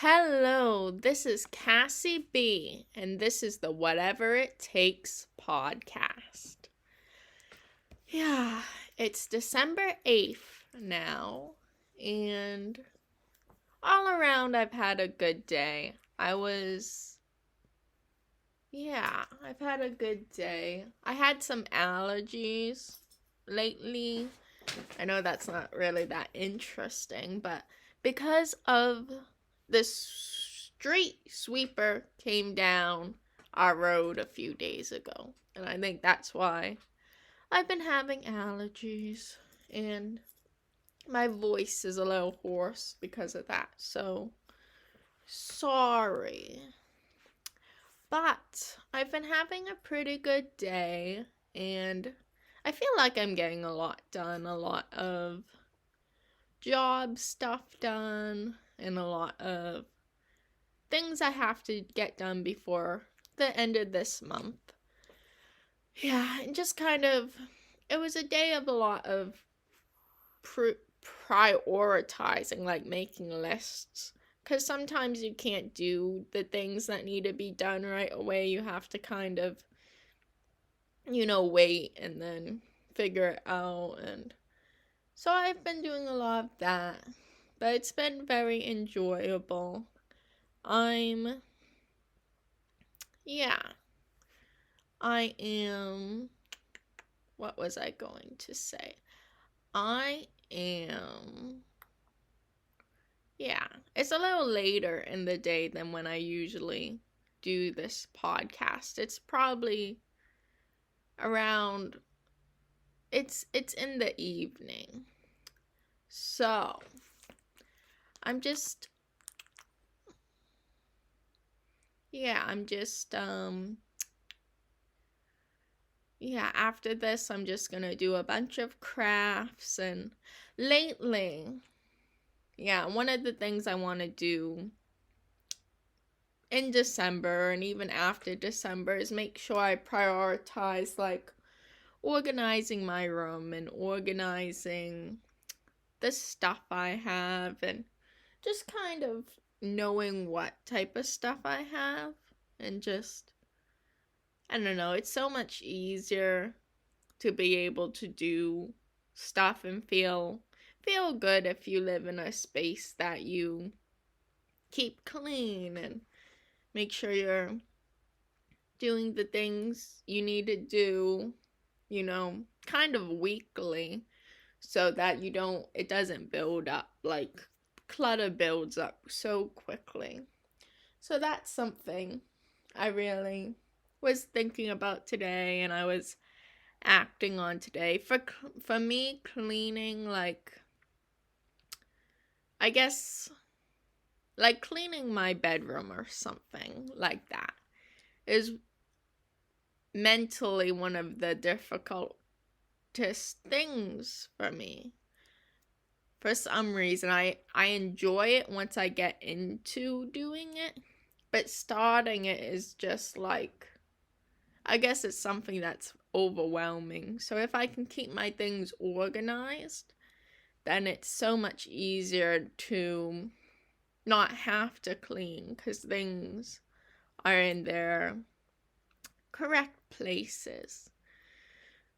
Hello, this is Cassie B, and this is the Whatever It Takes podcast. Yeah, it's December 8th now, and all around I've had a good day. I've had a good day. I had some allergies lately. I know that's not really that interesting, but because of this street sweeper came down our road a few days ago, and I think that's why I've been having allergies, and my voice is a little hoarse because of that, so sorry. But I've been having a pretty good day, and I feel like I'm getting a lot done, a lot of job stuff done, and a lot of things I have to get done before the end of this month. Yeah, and just it was a day of a lot of prioritizing, like making lists. Because sometimes you can't do the things that need to be done right away. You have to wait and then figure it out. And so I've been doing a lot of that. But it's been very enjoyable. I'm, yeah, I am, what was I going to say? I am, yeah, it's a little later in the day than when I usually do this podcast. It's probably around, it's in the evening. So, I'm just, I'm just, after this, I'm just gonna do a bunch of crafts. And lately, one of the things I want to do in December and even after December is make sure I prioritize, like, organizing my room and organizing the stuff I have, and just kind of knowing what type of stuff I have, and just, I don't know, it's so much easier to be able to do stuff and feel good if you live in a space that you keep clean and make sure you're doing the things you need to do, kind of weekly, so that it doesn't build up, like clutter builds up so quickly. So that's something I really was thinking about today, and I was acting on today. For me, cleaning, like, I guess, like cleaning my bedroom or something like that is mentally one of the difficultest things for me. For some reason, I enjoy it once I get into doing it, but starting it is just like, I guess it's something that's overwhelming. So if I can keep my things organized, then it's so much easier to not have to clean, because things are in their correct places.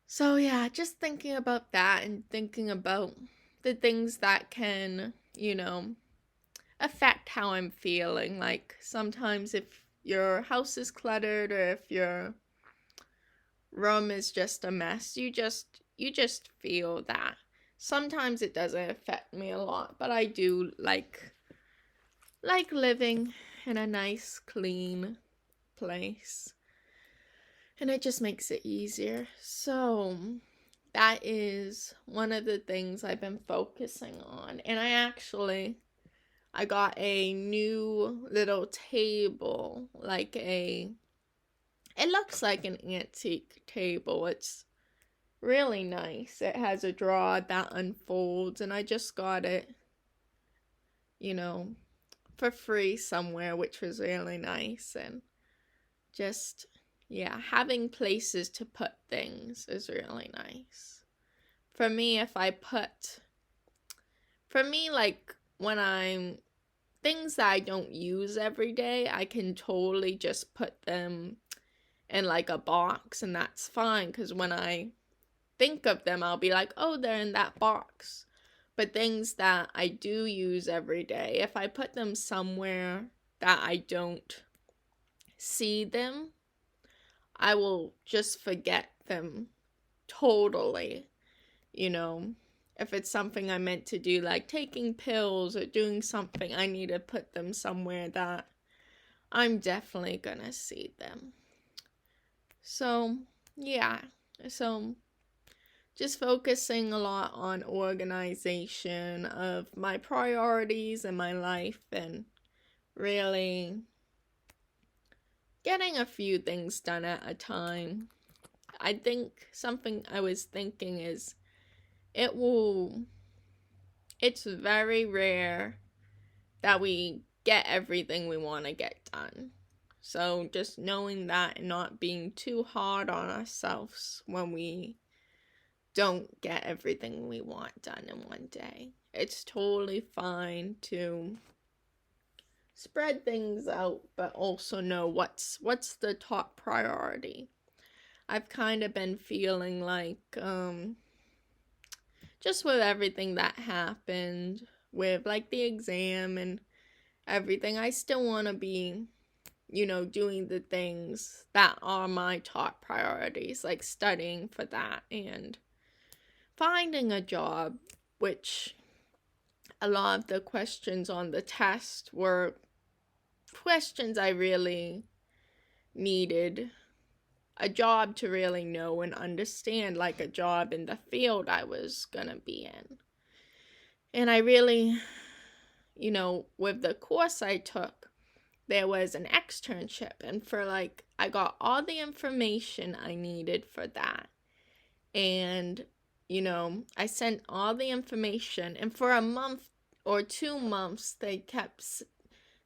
So yeah, just thinking about that and thinking about the things that can, affect how I'm feeling. Like, sometimes if your house is cluttered, or if your room is just a mess, you just feel that. Sometimes it doesn't affect me a lot, but I do like living in a nice, clean place. And it just makes it easier. So that is one of the things I've been focusing on. And I got a new little table, it looks like an antique table. It's really nice. It has a drawer that unfolds, and I just got it, for free somewhere, which was really nice. And just, having places to put things is really nice. For me, like, when I'm things that I don't use every day, I can totally just put them in like a box, and that's fine, because when I think of them, I'll be like, oh, they're in that box. But things that I do use every day, if I put them somewhere that I don't see them, I will just forget them totally. You know, if it's something I meant to do, like taking pills or doing something, I need to put them somewhere that I'm definitely gonna see them. So, yeah. So, just focusing a lot on organization of my priorities in my life, and really getting a few things done at a time. I think something I was thinking is it's very rare that we get everything we want to get done. So just knowing that and not being too hard on ourselves when we don't get everything we want done in one day. It's totally fine to spread things out, but also know what's the top priority. I've kind of been feeling like just with everything that happened with like the exam and everything, I still want to be, doing the things that are my top priorities, like studying for that and finding a job, which a lot of the questions on the test were questions I really needed a job to really know and understand, like a job in the field I was gonna be in. And I really, with the course I took, there was an externship, and I got all the information I needed for that. And I sent all the information, and for a month or 2 months, they kept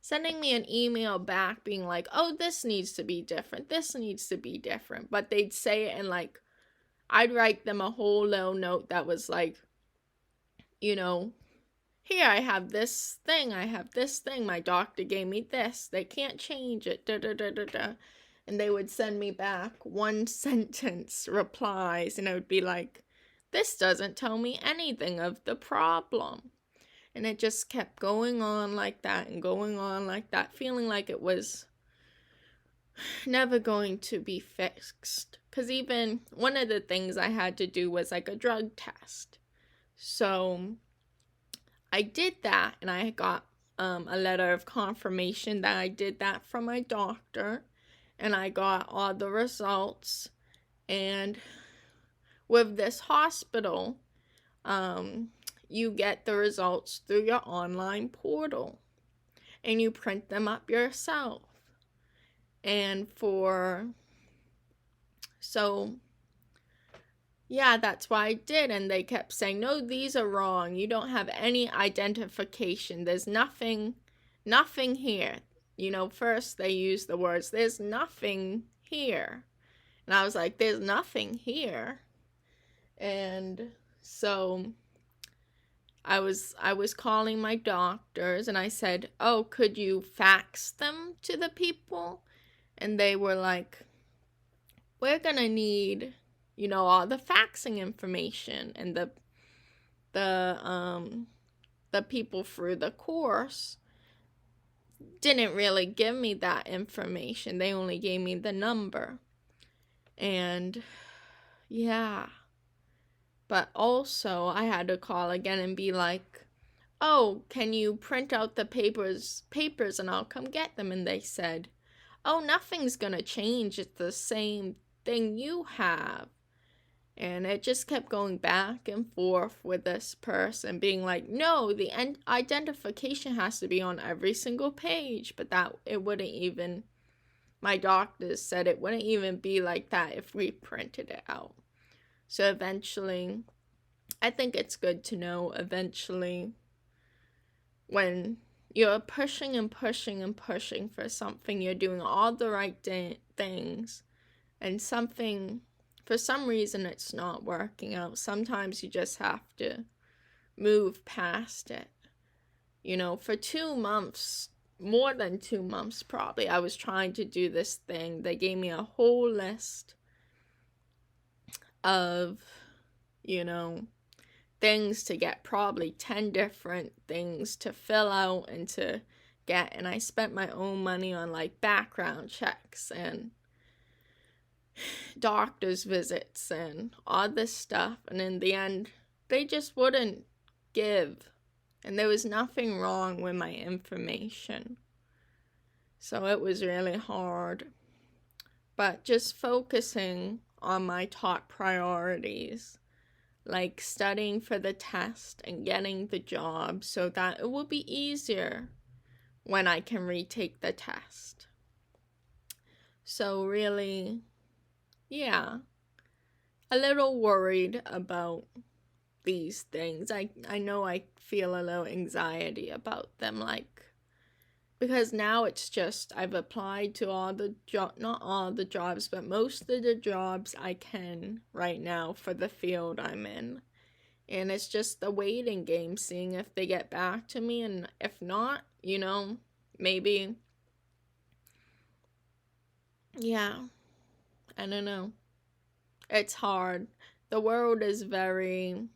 sending me an email back being like, oh, this needs to be different, this needs to be different. But they'd say it, and I'd write them a whole little note that was like, here, I have this thing, my doctor gave me this, they can't change it, da da da da da. And they would send me back 1 sentence replies, and it would be like, this doesn't tell me anything of the problem. And it just kept going on like that and going on like that, feeling like it was never going to be fixed. Because even one of the things I had to do was like a drug test. So I did that, and I got a letter of confirmation that I did that from my doctor, and I got all the results. And with this hospital, you get the results through your online portal, and you print them up yourself. And yeah, that's what I did. And they kept saying, no, these are wrong. You don't have any identification. There's nothing here. First they used the words, there's nothing here. And I was like, there's nothing here. And so I was calling my doctors, and I said, oh, could you fax them to the people? And they were like, we're gonna need all the faxing information. And the people through the course didn't really give me that information. They only gave me the number. And yeah, but also I had to call again and be like, oh, can you print out the papers and I'll come get them? And they said, oh, nothing's gonna change, it's the same thing you have. And it just kept going back and forth with this person being like, no, the identification has to be on every single page. But that it wouldn't even, my doctors said it wouldn't even be like that if we printed it out. So eventually, I think it's good to know eventually when you're pushing and pushing and pushing for something, you're doing all the right things, and something, for some reason, it's not working out. Sometimes you just have to move past it. For 2 months, more than 2 months probably, I was trying to do this thing. They gave me a whole list of, you know, things to get, probably 10 different things to fill out and to get. And I spent my own money on like background checks and doctor's visits and all this stuff. And in the end, they just wouldn't give. And there was nothing wrong with my information. So it was really hard. But just focusing on my top priorities, like studying for the test and getting the job so that it will be easier when I can retake the test. So really, yeah, a little worried about these things. I know I feel a little anxiety about them, like, because now it's just I've applied to not all the jobs, but most of the jobs I can right now for the field I'm in. And it's just the waiting game, seeing if they get back to me, and if not, maybe, yeah, I don't know. It's hard. The world is very,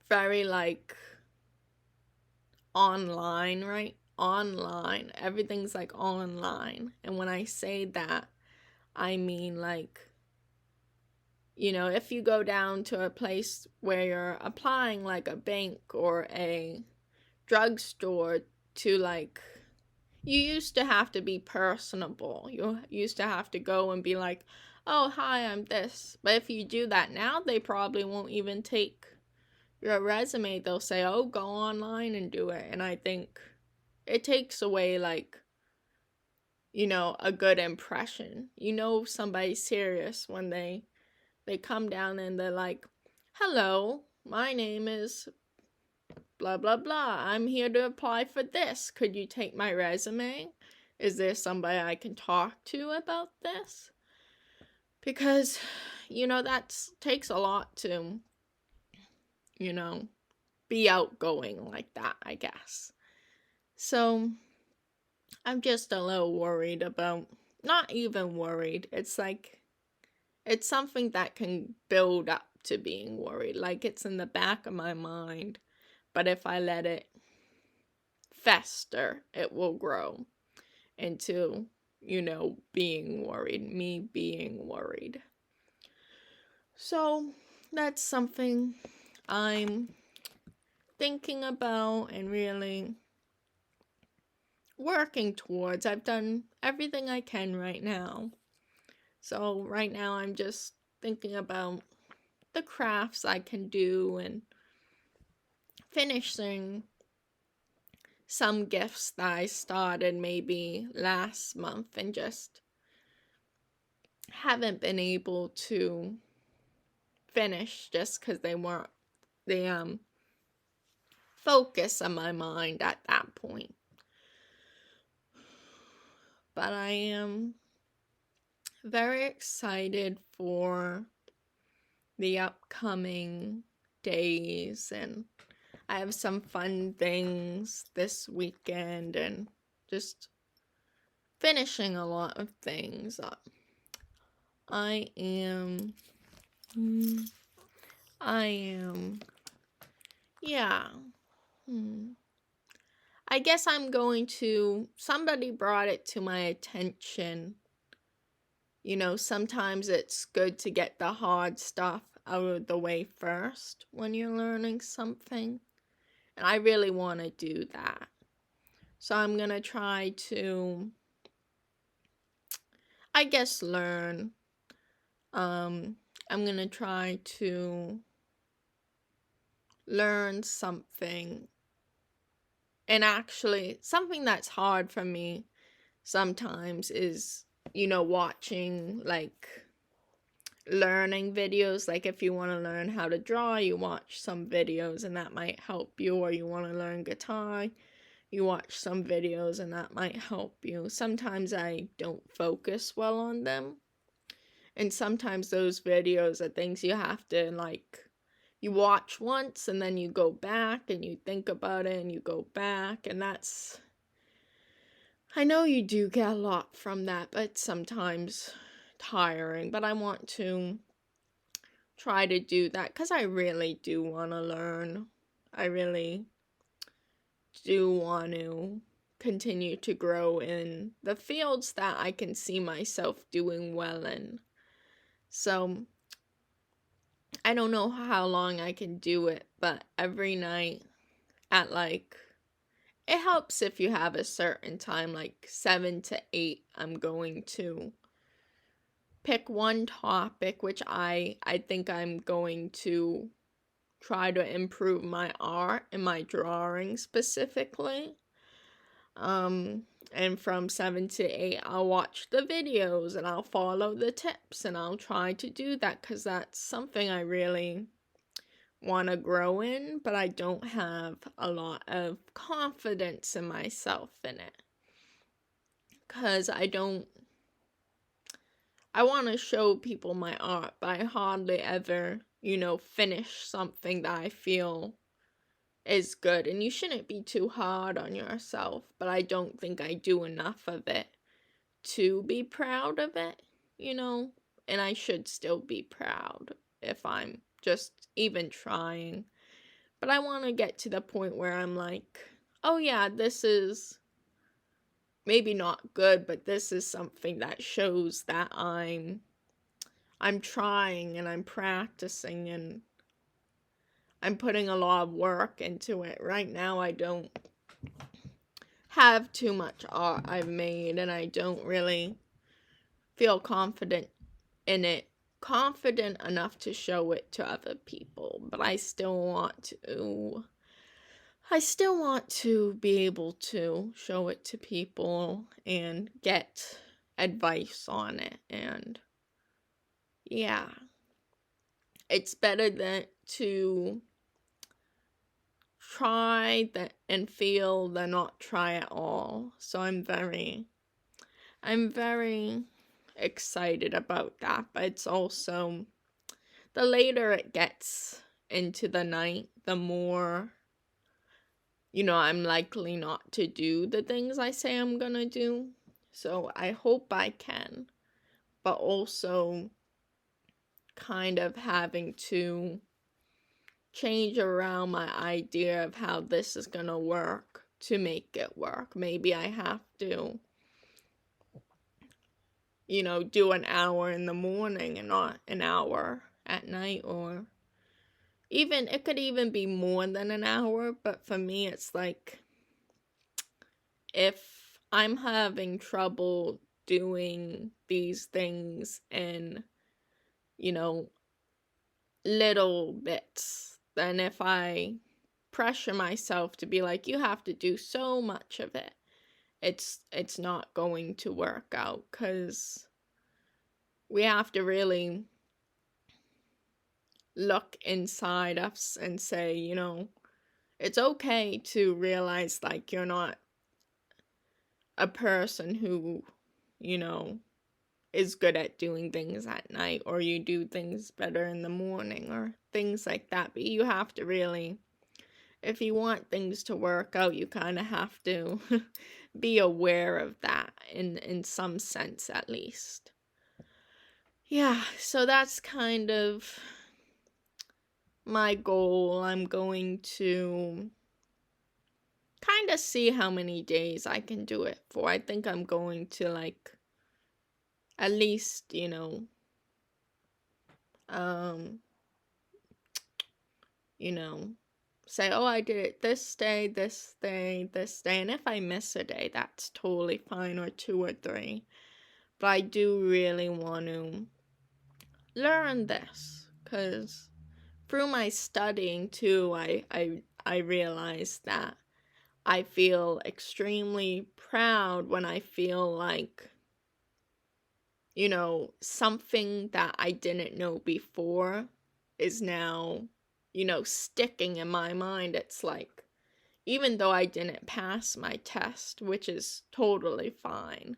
very like online, right? Online. Everything's like online. And when I say that, I mean like, if you go down to a place where you're applying, like a bank or a drugstore, to like, you used to have to be personable. You used to have to go and be like, oh, hi, I'm this. But if you do that now, they probably won't even take your resume. They'll say, oh, go online and do it. And I think it takes away, like, a good impression. Somebody's serious when they come down and they're like, hello, my name is blah, blah, blah. I'm here to apply for this. Could you take my resume? Is there somebody I can talk to about this? Because, that takes a lot to, be outgoing like that, I guess. So I'm just a little worried about, not even worried. It's like, it's something that can build up to being worried. Like, it's in the back of my mind. But if I let it fester, it will grow into, being worried, me being worried. So that's something I'm thinking about and really working towards. I've done everything I can right now. So right now I'm just thinking about the crafts I can do and finishing some gifts that I started maybe last month and just haven't been able to finish just because they focus on my mind at that point. But I am very excited for the upcoming days, and I have some fun things this weekend and just finishing a lot of things up. I am, yeah. I guess somebody brought it to my attention. Sometimes it's good to get the hard stuff out of the way first when you're learning something. And I really want to do that. So I'm going to try to, I guess, learn. I'm going to try to learn something. And actually, something that's hard for me sometimes is, watching, like, learning videos. Like, if you want to learn how to draw, you watch some videos and that might help you. Or you want to learn guitar, you watch some videos and that might help you. Sometimes I don't focus well on them. And sometimes those videos are things you have to, like, you watch once and then you go back and you think about it and you go back, and that's, I know you do get a lot from that, but it's sometimes tiring. But I want to try to do that because I really do want to learn. I really do want to continue to grow in the fields that I can see myself doing well in. So I don't know how long I can do it, but every night at it helps if you have a certain time, like 7 to 8, I'm going to pick one topic, which I think I'm going to try to improve my art and my drawing specifically. And from 7 to 8, I'll watch the videos and I'll follow the tips and I'll try to do that because that's something I really want to grow in, but I don't have a lot of confidence in myself in it. Because I want to show people my art, but I hardly ever, finish something that I feel is good. And you shouldn't be too hard on yourself, but I don't think I do enough of it to be proud of it, and I should still be proud if I'm just even trying. But I want to get to the point where I'm like, oh yeah, this is maybe not good, but this is something that shows that I'm trying and I'm practicing and I'm putting a lot of work into it. Right now I don't have too much art I've made and I don't really feel confident in it, confident enough to show it to other people, but I still want to be able to show it to people and get advice on it. And yeah, it's better than to try that and fail than not try at all. So I'm very excited about that. But it's also, the later it gets into the night, the more I'm likely not to do the things I say I'm gonna do. So I hope I can, but also kind of having to change around my idea of how this is gonna work to make it work. Maybe I have to, do an hour in the morning and not an hour at night, or even, it could even be more than an hour, but for me, it's like, if I'm having trouble doing these things in, little bits, then if I pressure myself to be like, you have to do so much of it, it's not going to work out, because we have to really look inside us and say, it's okay to realize like you're not a person who, is good at doing things at night, or you do things better in the morning, or things like that. But you have to really, if you want things to work out, you kind of have to be aware of that in some sense, at least. Yeah, so that's kind of my goal. I'm going to kind of see how many days I can do it for. I think I'm going to at least, say, oh, I did it this day, this day, this day. And if I miss a day, that's totally fine, or 2 or 3. But I do really want to learn this, because through my studying too, I realized that I feel extremely proud when I feel like, something that I didn't know before is now, sticking in my mind. It's like, even though I didn't pass my test, which is totally fine,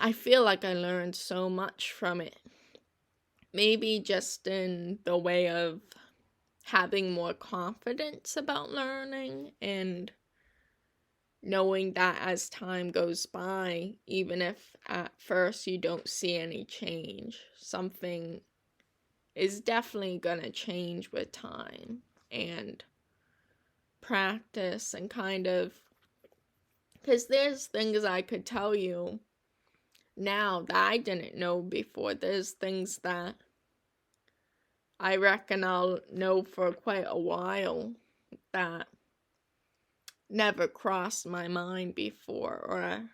I feel like I learned so much from it. maybe just in the way of having more confidence about learning and knowing that as time goes by, even if at first you don't see any change, something is definitely gonna change with time and practice and kind of, because there's things I could tell you now that I didn't know before. There's things that I reckon I'll know for quite a while that never crossed my mind before, or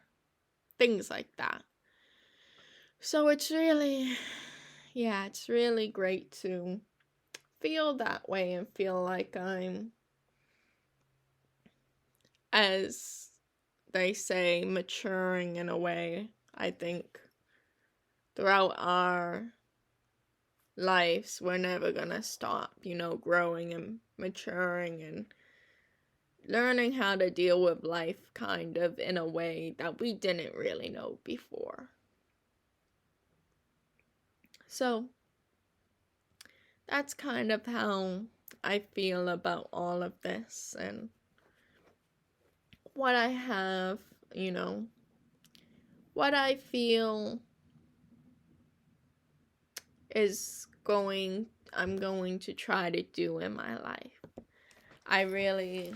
things like that. So it's really great to feel that way and feel like I'm, as they say, maturing in a way. I think throughout our lives, we're never gonna stop, growing and maturing and learning how to deal with life kind of in a way that we didn't really know before. So that's kind of how I feel about all of this and what I have, what I feel I'm going to try to do in my life. I really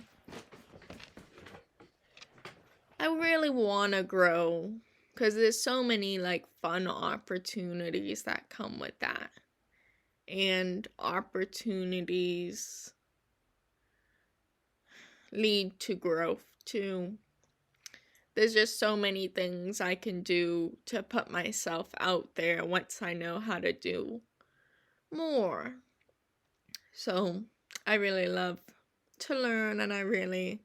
want to grow, because there's so many fun opportunities that come with that. And opportunities lead to growth too. There's just so many things I can do to put myself out there once I know how to do more. So I really love to learn, and I really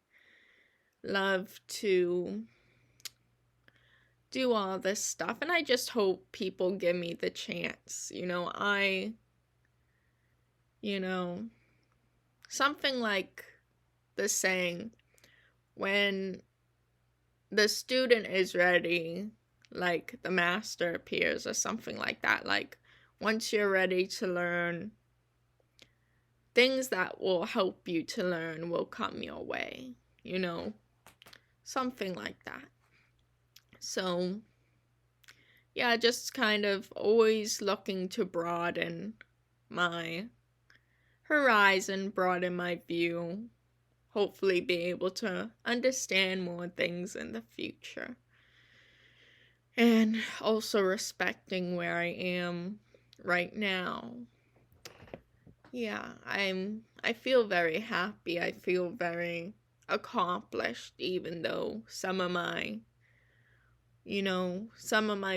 love to do all this stuff, and I just hope people give me the chance. Something like the saying, when the student is ready, the master appears, or something like that. Once you're ready to learn, things that will help you to learn will come your way, something like that. So, yeah, just kind of always looking to broaden my horizon, broaden my view, hopefully be able to understand more things in the future. And also respecting where I am right now. Yeah, I feel very happy. I feel very accomplished, even though some of my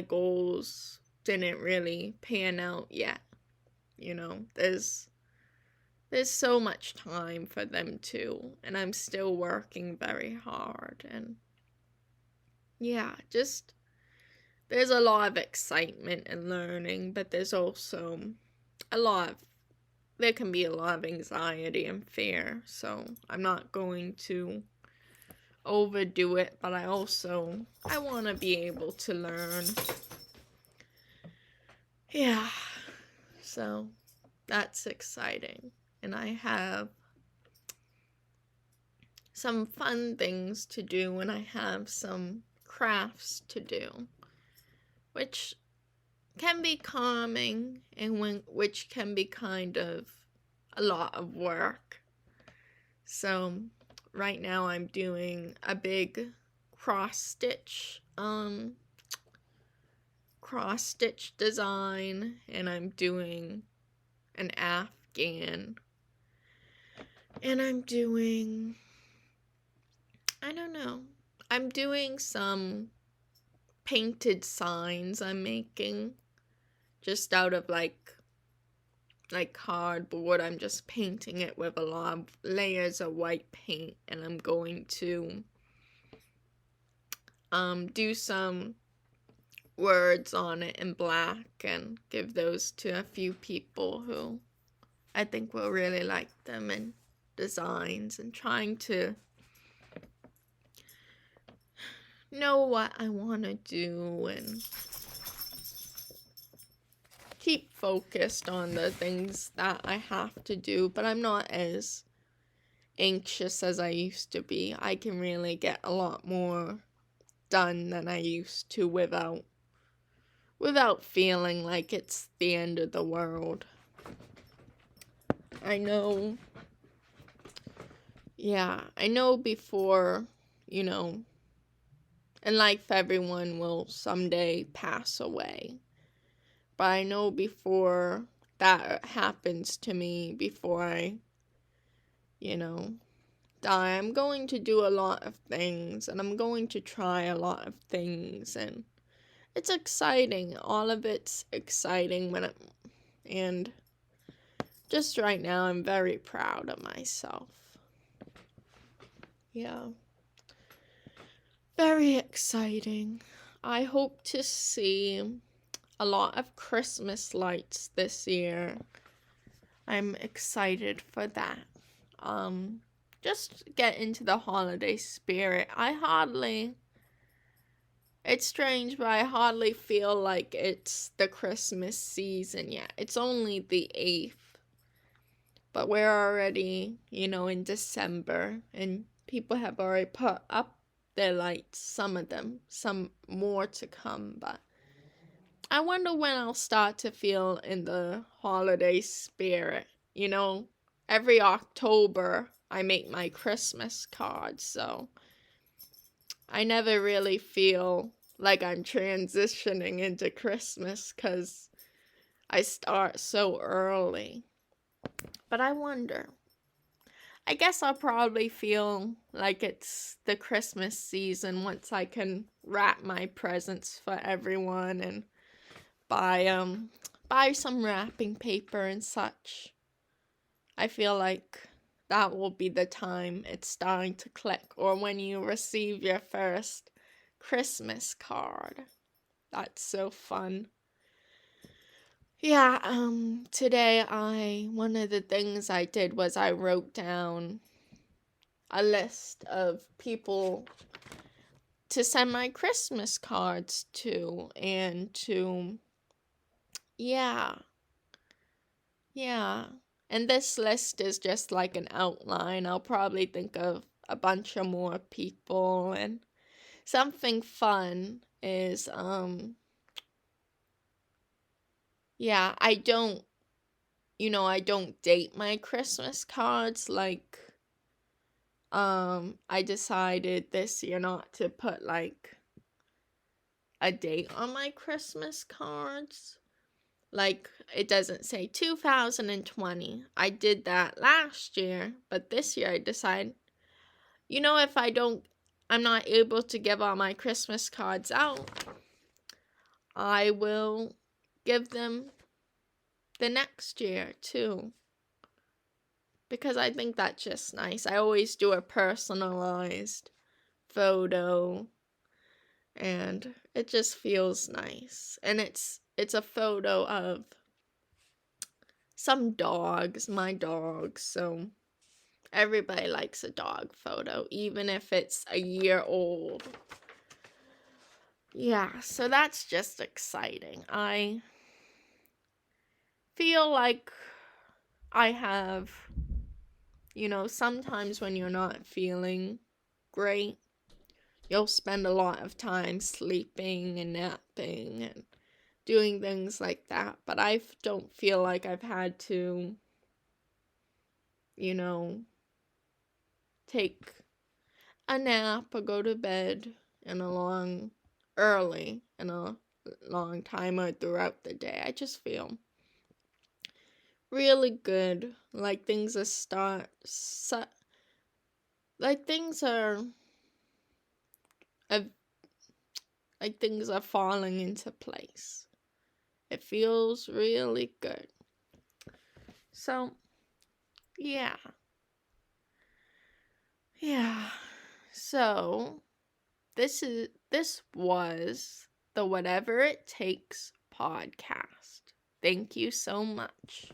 goals didn't really pan out yet. There's so much time for them too, and I'm still working very hard. And yeah, just there's a lot of excitement in learning, but there's also there can be a lot of anxiety and fear. So I'm not going to overdo it, but I want to be able to learn. Yeah, so that's exciting. And I have some fun things to do, and I have some crafts to do, which can be calming and which can be kind of a lot of work. So right now I'm doing a big cross stitch design, and I'm doing an afghan, and I'm doing some painted signs I'm making just out of cardboard. I'm just painting it with a lot of layers of white paint, and I'm going to do some words on it in black and give those to a few people who I think will really like them, and designs, and trying to know what I want to do and keep focused on the things that I have to do, but I'm not as anxious as I used to be. I can really get a lot more done than I used to without feeling like it's the end of the world. I know before, and life, everyone will someday pass away. But I know before that happens to me, before I, die, I'm going to do a lot of things, and I'm going to try a lot of things, and it's exciting. All of it's exciting and just right now, I'm very proud of myself. Yeah. Very exciting. I hope to see a lot of Christmas lights this year. I'm excited for that. Just get into the holiday spirit. It's strange, but I hardly feel like it's the Christmas season yet. It's only the 8th. But we're already, in December, and people have already put up their lights, some of them, some more to come, but I wonder when I'll start to feel in the holiday spirit. Every October I make my Christmas cards, so I never really feel like I'm transitioning into Christmas because I start so early. But I wonder. I guess I'll probably feel like it's the Christmas season once I can wrap my presents for everyone and buy some wrapping paper and such. I feel like that will be the time it's starting to click, or when you receive your first Christmas card. That's so fun. Yeah, today one of the things I did was I wrote down a list of people to send my Christmas cards to, and yeah. And this list is just like an outline. I'll probably think of a bunch of more people, and something fun is, I don't date my Christmas cards. Like, I decided this year not to put, like, a date on my Christmas cards. Like, it doesn't say 2020. I did that last year, but this year I decided, if I'm not able to give all my Christmas cards out, I will give them the next year too, because I think that's just nice. I always do a personalized photo, and it just feels nice. And it's a photo of some dogs, my dogs, so everybody likes a dog photo, even if it's a year old. Yeah, so that's just exciting. I feel like I have, sometimes when you're not feeling great, you'll spend a lot of time sleeping and napping and doing things like that. But I don't feel like I've had to, take a nap or go to bed early in a long time or throughout the day. I just feel really good. Like things are falling into place. It feels really good. So, yeah. So, this was the Whatever It Takes podcast. Thank you so much.